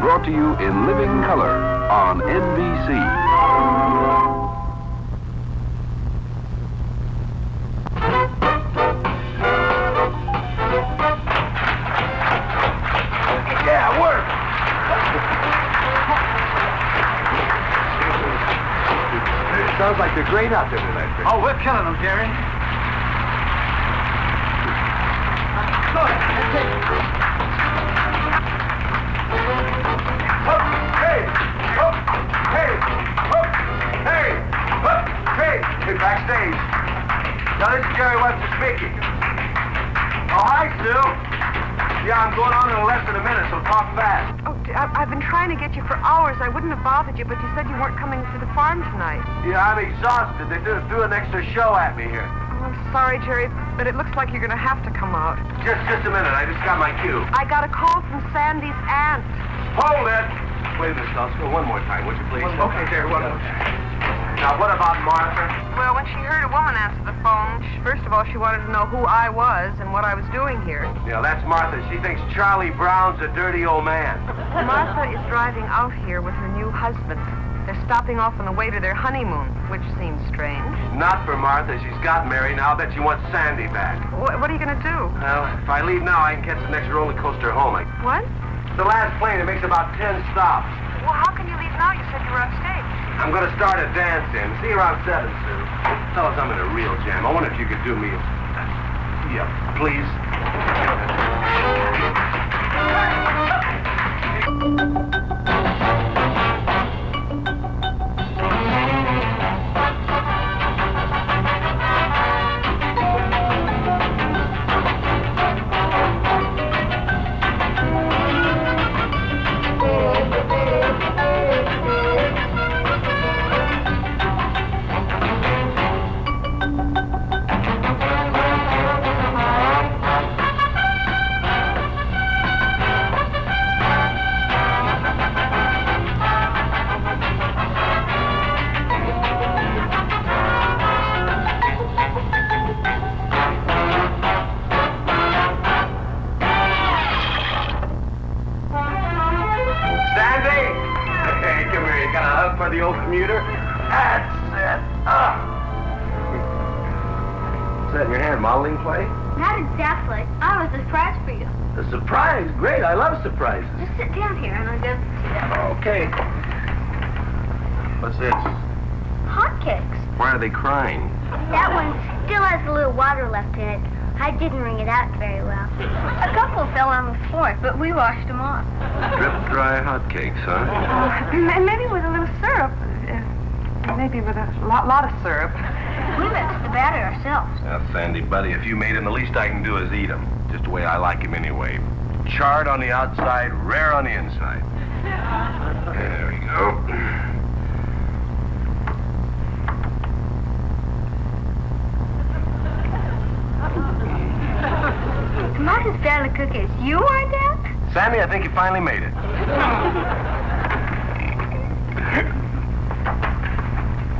brought to you in living color on NBC. Sounds like they're great out there tonight. Oh, we're killing them, Jerry. Good. Up, hey! Up, hey! Up, hey! Up, hey! Hey, backstage. Now, this is Jerry Webster speaking. Oh, hi, Sue. Yeah, I'm going on in less than a minute, so talk fast. Oh, I've been trying to get you for hours. I wouldn't have bothered you, but you said you weren't coming to the farm tonight. Yeah, I'm exhausted. They threw an extra show at me here. Oh, I'm sorry, Jerry, but it looks like you're going to have to come out. Just a minute. I just got my cue. I got a call from Sandy's aunt. Hold it! Wait a minute, Stelzko. One more time, would you please? Okay, Jerry, one more time. Now, what about Martha? Well, when she heard a woman answer the phone, first of all, she wanted to know who I was and what I was doing here. Yeah, that's Martha. She thinks Charlie Brown's a dirty old man. Martha is driving out here with her new husband. They're stopping off on the way to their honeymoon, which seems strange. Not for Martha. She's got married. Now I bet she wants Sandy back. What are you going to do? Well, if I leave now, I can catch the next roller coaster home. What? The last plane. It makes about 10 stops. Well, how can you leave now? You said you were upstate. I'm going to start a dance in. See you around 7, Sue. Tell us I'm in a real jam. I wonder if you could do me a... Yeah, please. The old commuter. That's it. Is that in your hand, modeling play? Not exactly. I have a surprise for you. A surprise? Great. I love surprises. Just sit down here and I'll go see that. Okay. What's this? Hotcakes. Why are they crying? That one still has a little water left in it. I didn't wring it out very well. A couple fell on the floor, but we washed them off. Drip dry hotcakes, huh? Maybe with a little syrup. Maybe with a lot of syrup. We mixed the batter ourselves. Now, Sandy, buddy, if you made him, the least I can do is eat him. Just the way I like him anyway. Charred on the outside, rare on the inside. There we go. Martha's down the cookies. You weren't down? Sandy, I think you finally made it.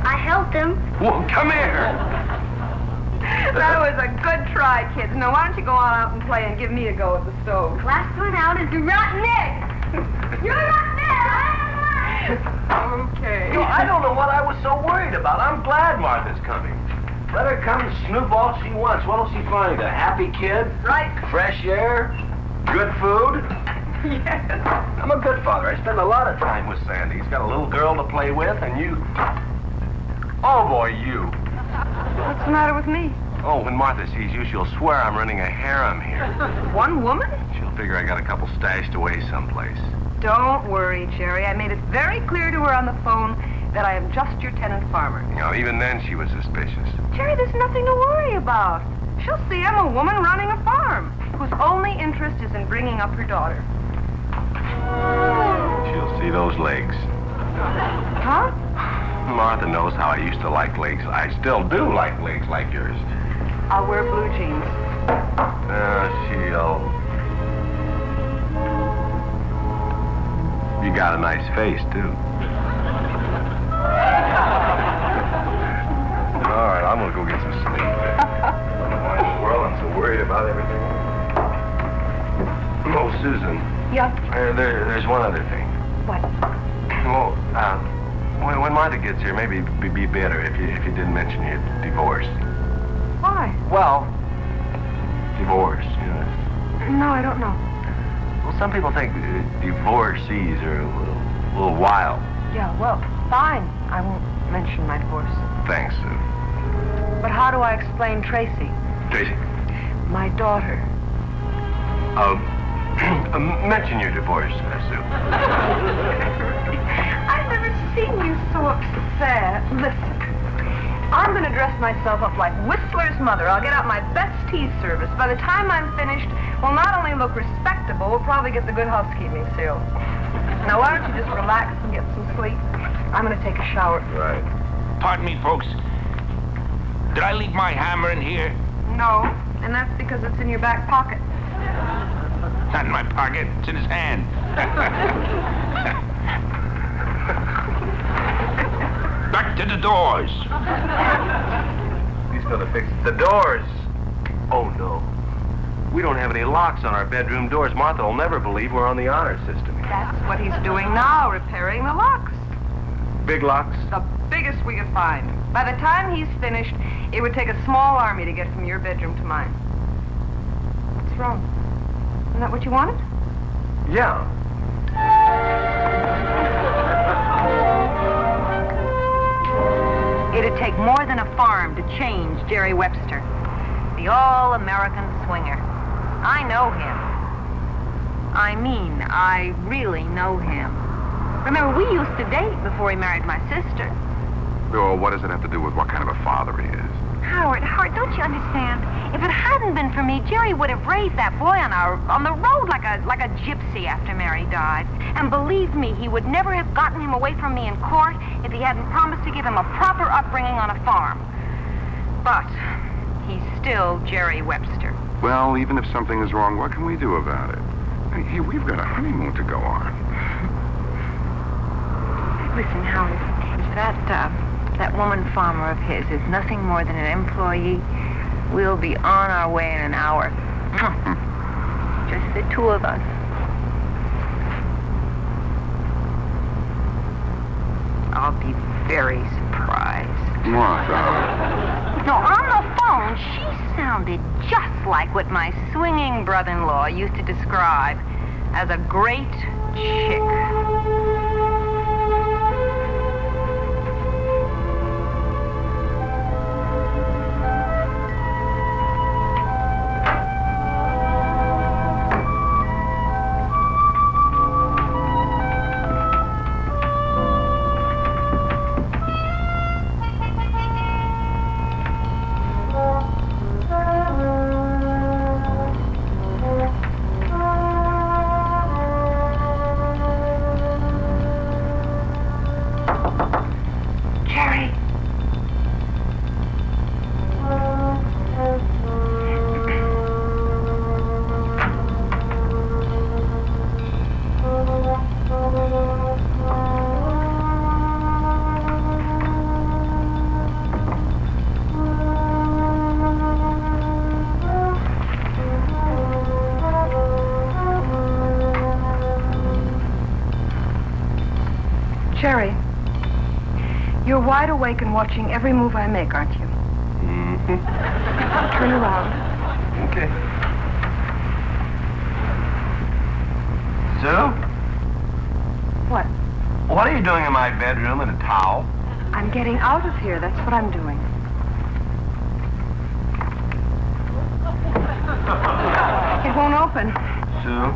I helped him. Well, come here. That was a good try, kids. Now, why don't you go on out and play and give me a go at the stove? Last one out is the rotten egg. You're rotten egg. Okay. You know, I don't know what I was so worried about. I'm glad Martha's coming. Let her come and snoop all she wants. What'll she find? A happy kid? Right. Fresh air? Good food? Yes. I'm a good father. I spend a lot of time with Sandy. He's got a little girl to play with, and you... Oh, boy, you. What's the matter with me? Oh, when Martha sees you, she'll swear I'm running a harem here. One woman? She'll figure I got a couple stashed away someplace. Don't worry, Jerry. I made it very clear to her on the phone that I am just your tenant farmer. You know, even then she was suspicious. Jerry, there's nothing to worry about. She'll see I'm a woman running a farm whose only interest is in bringing up her daughter. She'll see those legs. Huh? Martha knows how I used to like legs. I still do like legs like yours. I'll wear blue jeans. She'll... You got a nice face, too. All right, I'm gonna go get some sleep. I don't know why in the world I'm so worried about everything. Oh, Oh, Susan. Yeah? There's one other thing. What? Well, when Martha gets here, maybe it'd be better if you didn't mention your divorce. Why? Well, divorce, you know. No, I don't know. Well, some people think divorcees are a little wild. Yeah, well, fine. I won't mention my divorce. Thanks, Sue. But how do I explain Tracy? Tracy. My daughter. Mention your divorce, Sue. I've never seen you so upset. Listen, I'm going to dress myself up like Whistler's mother. I'll get out my best tea service. By the time I'm finished, we'll not only look respectable, we'll probably get the good housekeeping seal. Now, why don't you just relax and get some sleep? I'm going to take a shower. Right. Pardon me, folks. Did I leave my hammer in here? No, and that's because it's in your back pocket. Not in my pocket. It's in his hand. Back to the doors. He's going to fix the doors. Oh, no. We don't have any locks on our bedroom doors. Martha will never believe we're on the honor system. That's what he's doing now, repairing the locks. Big locks? The biggest we could find. By the time he's finished, it would take a small army to get from your bedroom to mine. What's wrong? Isn't that what you wanted? Yeah. It'd take more than a farm to change Jerry Webster, the all-American swinger. I know him. I mean, I really know him. Remember, we used to date before he married my sister. Oh, what does it have to do with what kind of a father he is? Howard, don't you understand? If it hadn't been for me, Jerry would have raised that boy on the road like a gypsy after Mary died. And believe me, he would never have gotten him away from me in court if he hadn't promised to give him a proper upbringing on a farm. But he's still Jerry Webster. Well, even if something is wrong, what can we do about it? Hey, we've got a honeymoon to go on. Listen, Howard, if that woman farmer of his is nothing more than an employee, we'll be on our way in an hour. Just the two of us. I'll be very surprised. Martha. No, on the phone, she sounded just like what my swinging brother-in-law used to describe as a great chick. Jerry, you're wide awake and watching every move I make, aren't you? Mm-hmm. Turn around. Okay. Sue? What? What are you doing in my bedroom in a towel? I'm getting out of here. That's what I'm doing. It won't open. Sue?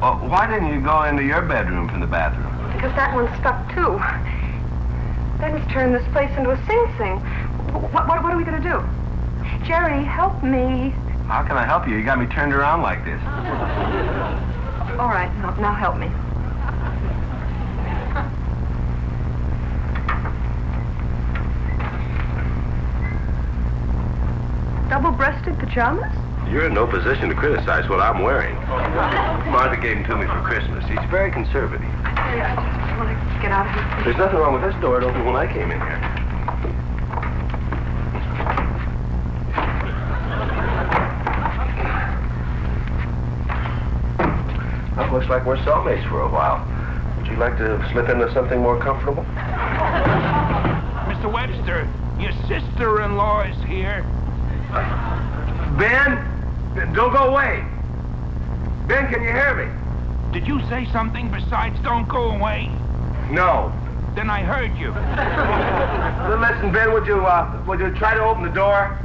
Well, why didn't you go into your bedroom from the bathroom? Because that one's stuck, too. That has turned this place into a sing-sing. What are we going to do? Jerry, help me. How can I help you? You got me turned around like this. All right, now help me. Double-breasted pajamas? You're in no position to criticize what I'm wearing. Martha gave them to me for Christmas. He's very conservative. I just want to get out of here. There's nothing wrong with this door. It opened when I came in here. Well, looks like we're cellmates for a while. Would you like to slip into something more comfortable? Mr. Webster, your sister-in-law is here. Ben, don't go away. Ben, can you hear me? Did you say something besides don't go away? No. Then I heard you. Listen, Ben, would you try to open the door?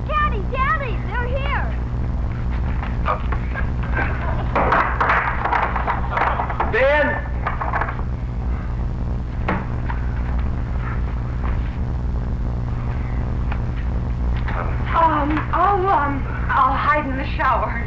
Daddy, they're here. Ben? I'll hide in the shower.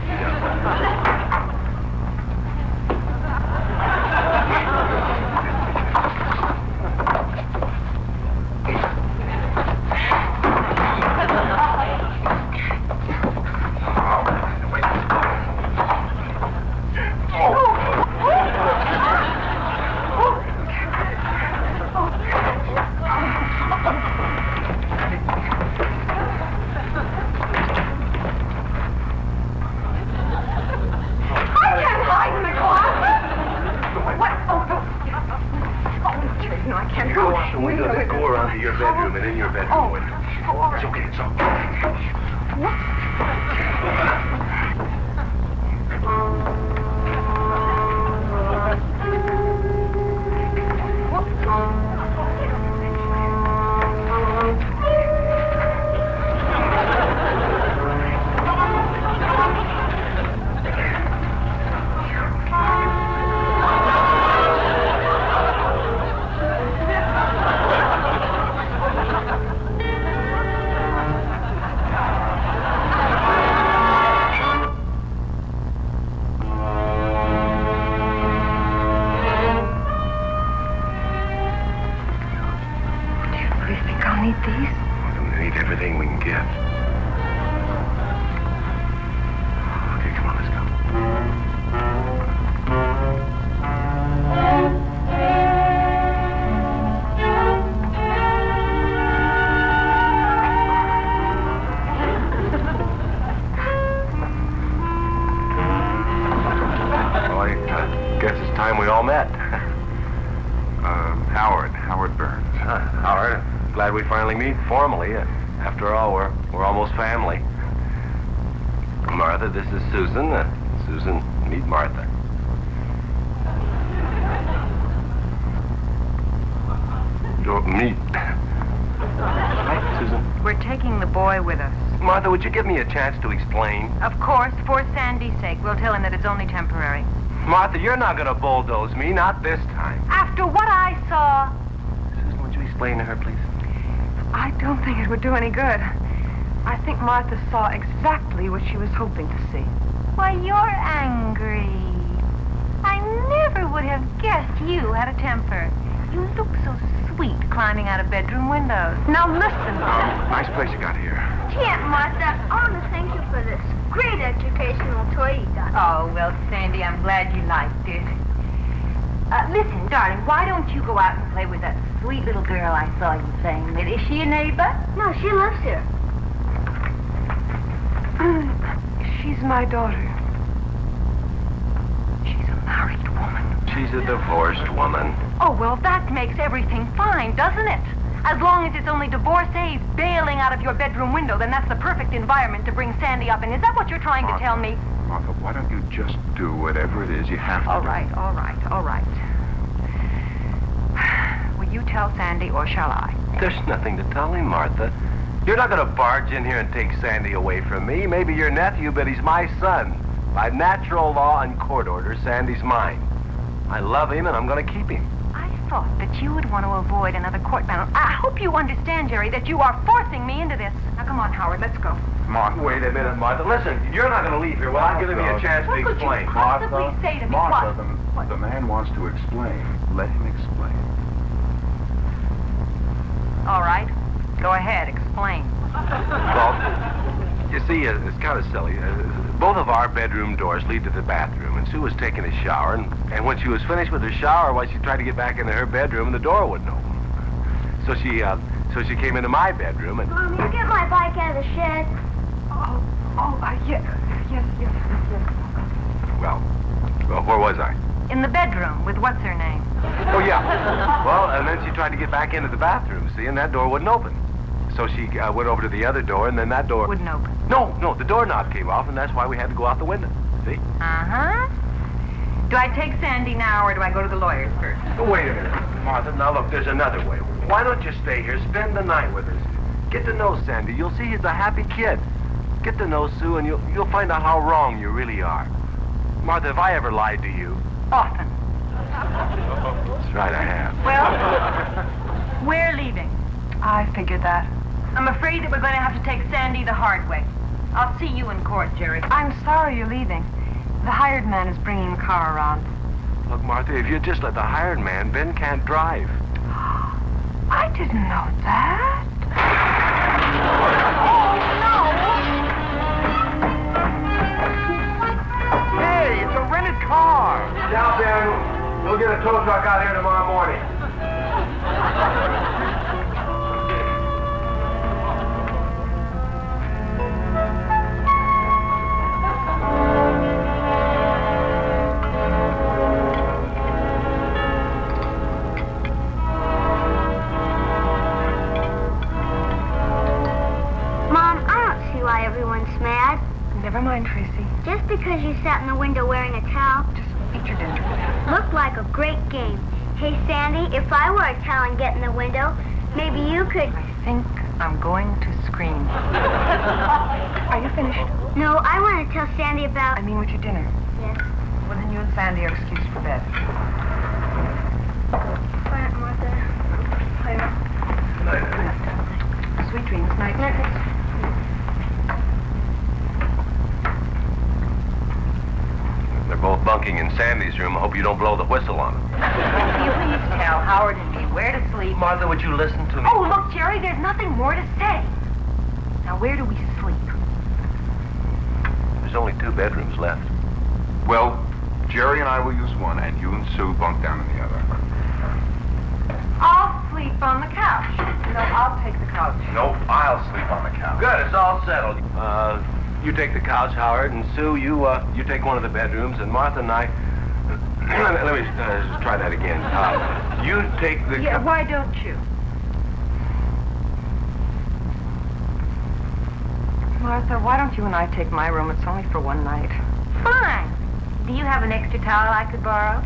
Your bedroom and in your bedroom window. It's okay, it's okay. Howard Burns. Howard, glad we finally meet formally. After all, we're almost family. Martha, this is Susan. Susan, meet Martha. Meet. Hi, Susan. We're taking the boy with us. Martha, would you give me a chance to explain? Of course, for Sandy's sake. We'll tell him that it's only temporary. Martha, you're not going to bulldoze me, not this time. After what I saw... Susan, would you explain to her, please? I don't think it would do any good. I think Martha saw exactly what she was hoping to see. Why, you're angry. I never would have guessed you had a temper. You look so sweet climbing out of bedroom windows. Now listen. Nice place you got here. Gee, Aunt Martha, I want to thank you for this great educational toy you got. Oh, well, Sandy, I'm glad you liked it. Listen, darling, why don't you go out and play with that sweet little girl I saw you playing with? Is she a neighbor? No, she lives here. She's my daughter. She's a married woman. She's a divorced woman. Oh, well, that makes everything fine, doesn't it? As long as it's only divorcees bailing out of your bedroom window, then that's the perfect environment to bring Sandy up in. Is that what you're trying to tell me? Martha, why don't you just do whatever it is you have to All do? right. Will you tell Sandy, or shall I? There's nothing to tell him, Martha. You're not going to barge in here and take Sandy away from me. Maybe your nephew, but he's my son. By natural law and court order, Sandy's mine. I love him, and I'm going to keep him. I thought that you would want to avoid another court battle. I hope you understand, Jerry, that you are forcing me into this. Now, come on, Howard, let's go. Martha. Wait a minute, Martha. Listen, you're not going to leave here without giving me a chance to What could explain. you possibly say to me? Martha, What? the man wants to explain. Let him explain. All right. Go ahead, explain. Well, you see, it's kind of silly. Both of our bedroom doors lead to the bathroom, and Sue was taking a shower, and when she was finished with her shower, she tried to get back into her bedroom, and the door wouldn't open. So she So she came into my bedroom and... Mom, you get my bike out of the shed. Yes. Well, where was I? In the bedroom with what's her name? Oh, yeah. Well, and then she tried to get back into the bathroom, see, and that door wouldn't open. So she went over to the other door, and then that door... Wouldn't open. No, the doorknob came off, and that's why we had to go out the window, see? Uh-huh. Do I take Sandy now, or do I go to the lawyers first? Oh, wait a minute, Martha. Now, look, there's another way. Why don't you stay here, spend the night with us? Get to know Sandy. You'll see he's a happy kid. Get to know Sue, and you'll find out how wrong you really are. Martha, have I ever lied to you? Often. That's right, I have. Well, we're leaving. I figured that. I'm afraid that we're going to have to take Sandy the hard way. I'll see you in court, Jerry. I'm sorry you're leaving. The hired man is bringing the car around. Look, Martha, if you just let the hired man, Ben can't drive. I didn't know that. Hey, it's a rented car. Now, Ben, we'll get a tow truck out here tomorrow morning. Everyone's mad. Never mind, Tracy. Just because you sat in the window wearing a towel. Just eat your dinner. Looked like a great game. Hey, Sandy, if I wore a towel and get in the window, maybe you could... I think I'm going to scream. Are you finished? No, I want to tell Sandy about... I mean with your dinner. Yes. Well, then you and Sandy are excused for bed. Quiet, Martha. Quiet. Good night. Sweet dreams. Night. Night. They're both bunking in Sandy's room. I hope you don't blow the whistle on them. Will you please tell Howard and me where to sleep? Martha, would you listen to me? Oh, look, Jerry, there's nothing more to say. Now, where do we sleep? There's only 2 bedrooms left. Well, Jerry and I will use one, and you and Sue bunk down in the other. I'll sleep on the couch. No, I'll take the couch. Nope, I'll sleep on the couch. Good, it's all settled. You take the couch, Howard, and Sue, you take one of the bedrooms, and Martha and I... let me try that again. You take the... Yeah, why don't you? Martha, why don't you and I take my room? It's only for one night. Fine. Do you have an extra towel I could borrow?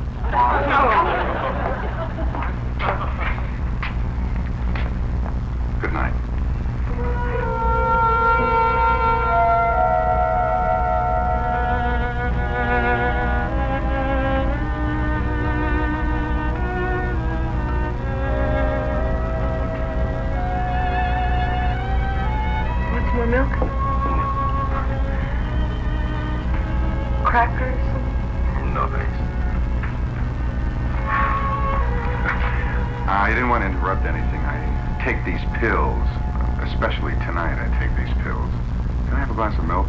Good night. More milk? Crackers? No, thanks. I didn't want to interrupt anything. I take these pills. Especially tonight, I take these pills. Can I have a glass of milk?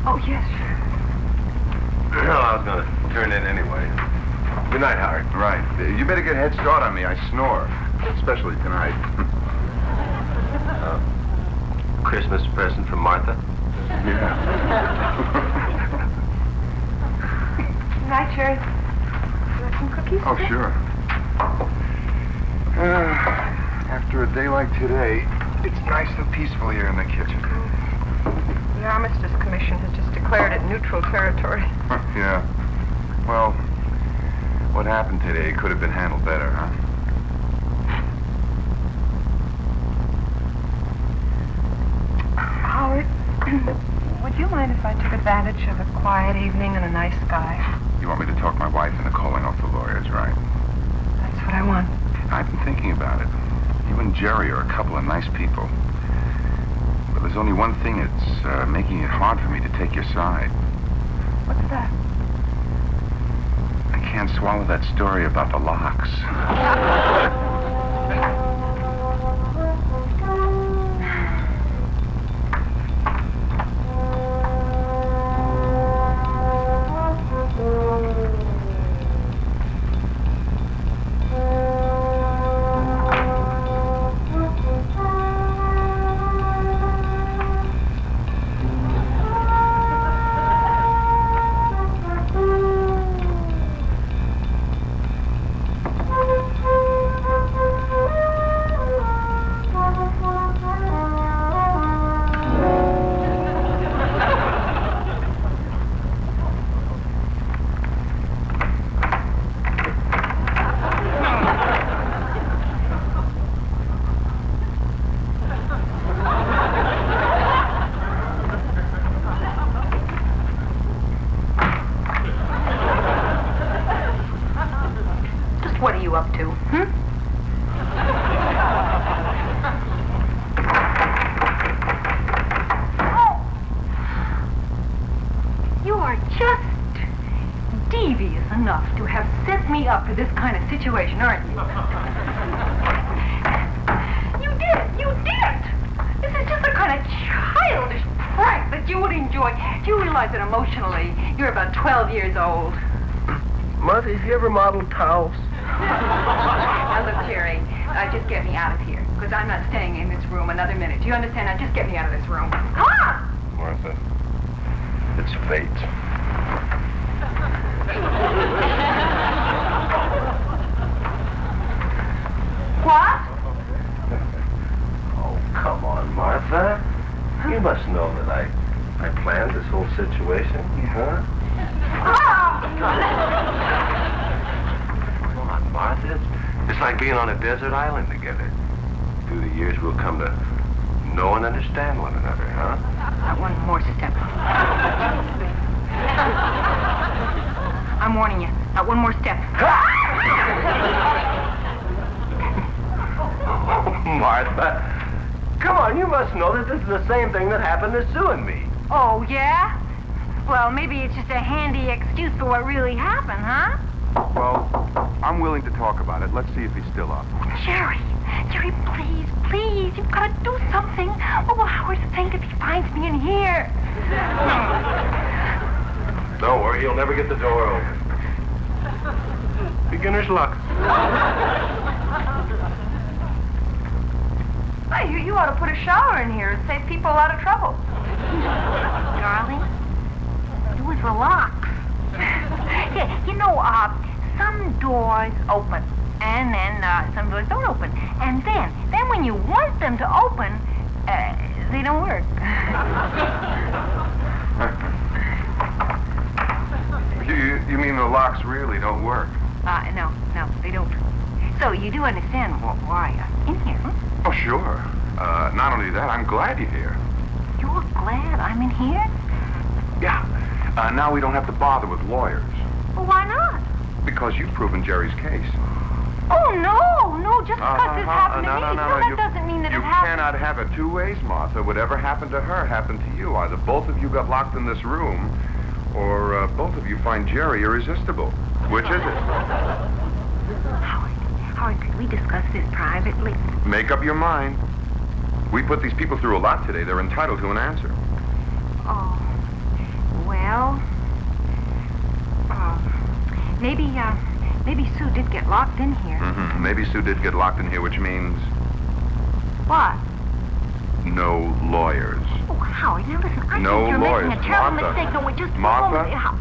Oh, yes, sure. No, I was going to turn in anyway. Good night, Howard. Right. You better get a head start on me. I snore. Especially tonight. Christmas present from Martha. Yeah. Good night, Jerry. You want some cookies? Oh, sure. After a day like today, it's nice and peaceful here in the kitchen. The Armistice Commission has just declared it neutral territory. Yeah. Well, what happened today could have been handled better, huh? Howard, would you mind if I took advantage of a quiet evening and a nice sky? You want me to talk my wife into calling off the lawyers, right? That's what I want. I've been thinking about it. You and Jerry are a couple of nice people. But there's only one thing that's making it hard for me to take your side. What's that? I can't swallow that story about the locks. do? Hmm? You are just devious enough to have set me up for this kind of situation, aren't you? You did! This is just a kind of childish prank that you would enjoy. Do you realize that emotionally, you're about 12 years old? Martha, have you ever modeled towels? Now look, Jerry, just get me out of here, because I'm not staying in this room another minute. Do you understand? Now just get me out of this room. Come on! Martha, it's fate. What? Oh, come on, Martha. You must know that I planned this whole situation, huh? Come on, Martha. It's like being on a desert island together. Through the years, we'll come to know and understand one another, huh? Not one more step. I'm warning you. Not one more step. Martha, come on, you must know that this is the same thing that happened to Sue and me. Oh, yeah? Well, maybe it's just a handy excuse for what really happened, huh? Well, I'm willing to talk about it. Let's see if he's still up. Jerry, please, you've got to do something. What will Howard think if he finds me in here? Don't worry, he'll never get the door open. Beginner's luck. Hey, you ought to put a shower in here. It'd save people a lot of trouble. Darling, it was relax. Yeah, you know, some doors open, and then some doors don't open. And then when you want them to open, they don't work. You mean the locks really don't work? No, they don't. So you do understand why I'm in here, huh? Oh, sure. Not only that, I'm glad you're here. You're glad I'm in here? Yeah. Now we don't have to bother with lawyers. Well, why not? Because you've proven Jerry's case. Oh, no, just because this happened to me. No, that doesn't mean that it happened. You cannot have it two ways, Martha. Whatever happened to her happened to you. Either both of you got locked in this room, or both of you find Jerry irresistible. Which is it? Howard, could we discuss this privately? Make up your mind. We put these people through a lot today. They're entitled to an answer. Oh, well, maybe Sue did get locked in here. Mm-hmm. Maybe Sue did get locked in here, which means What? no lawyers. Oh, Howard, now listen, I No think you're lawyers. making a terrible Martha. mistake. No, just Martha?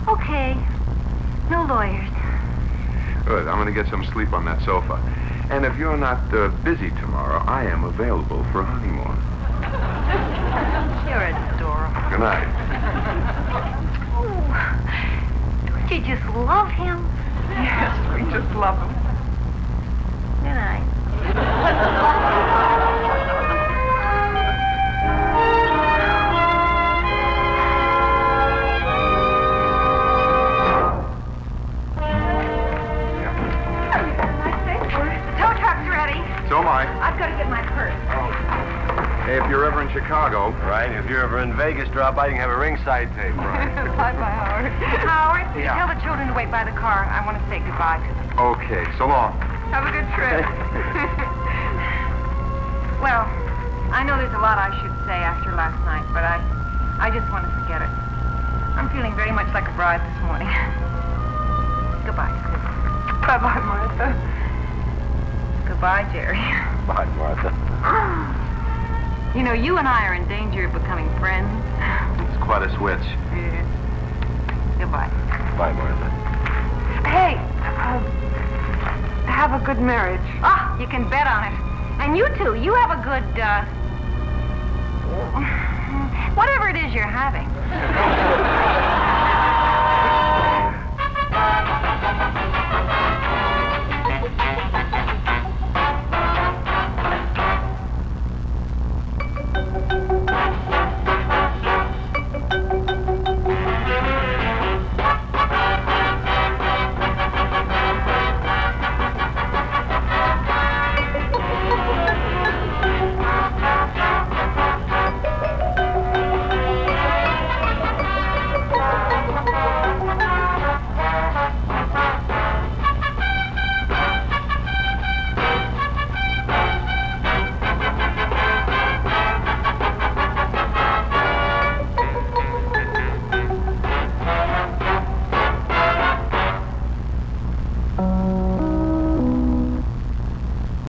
Okay, no lawyers. Good. I'm going to get some sleep on that sofa. And if you're not busy tomorrow, I am available for a honeymoon. You're adorable. Good night. Oh, don't you just love him? Yes, we just love him. Good night. So am I. I've got to get my purse. Hey, if you're ever in Chicago... Right, if you're ever in Vegas, drop by, you can have a ringside tape, right? Bye-bye, Howard. Howard, Yeah. tell the children to wait by the car. I want to say goodbye to them. Okay, so long. Have a good trip. Well, I know there's a lot I should say after last night, but I just want to forget it. I'm feeling very much like a bride this morning. Goodbye, Sue. Bye-bye, Martha. Goodbye, Jerry. Bye, Martha. You know, you and I are in danger of becoming friends. It's quite a switch. Yeah. Goodbye. Bye, Martha. Hey, have a good marriage. Ah, you can bet on it. And you too. You have a good, whatever it is you're having.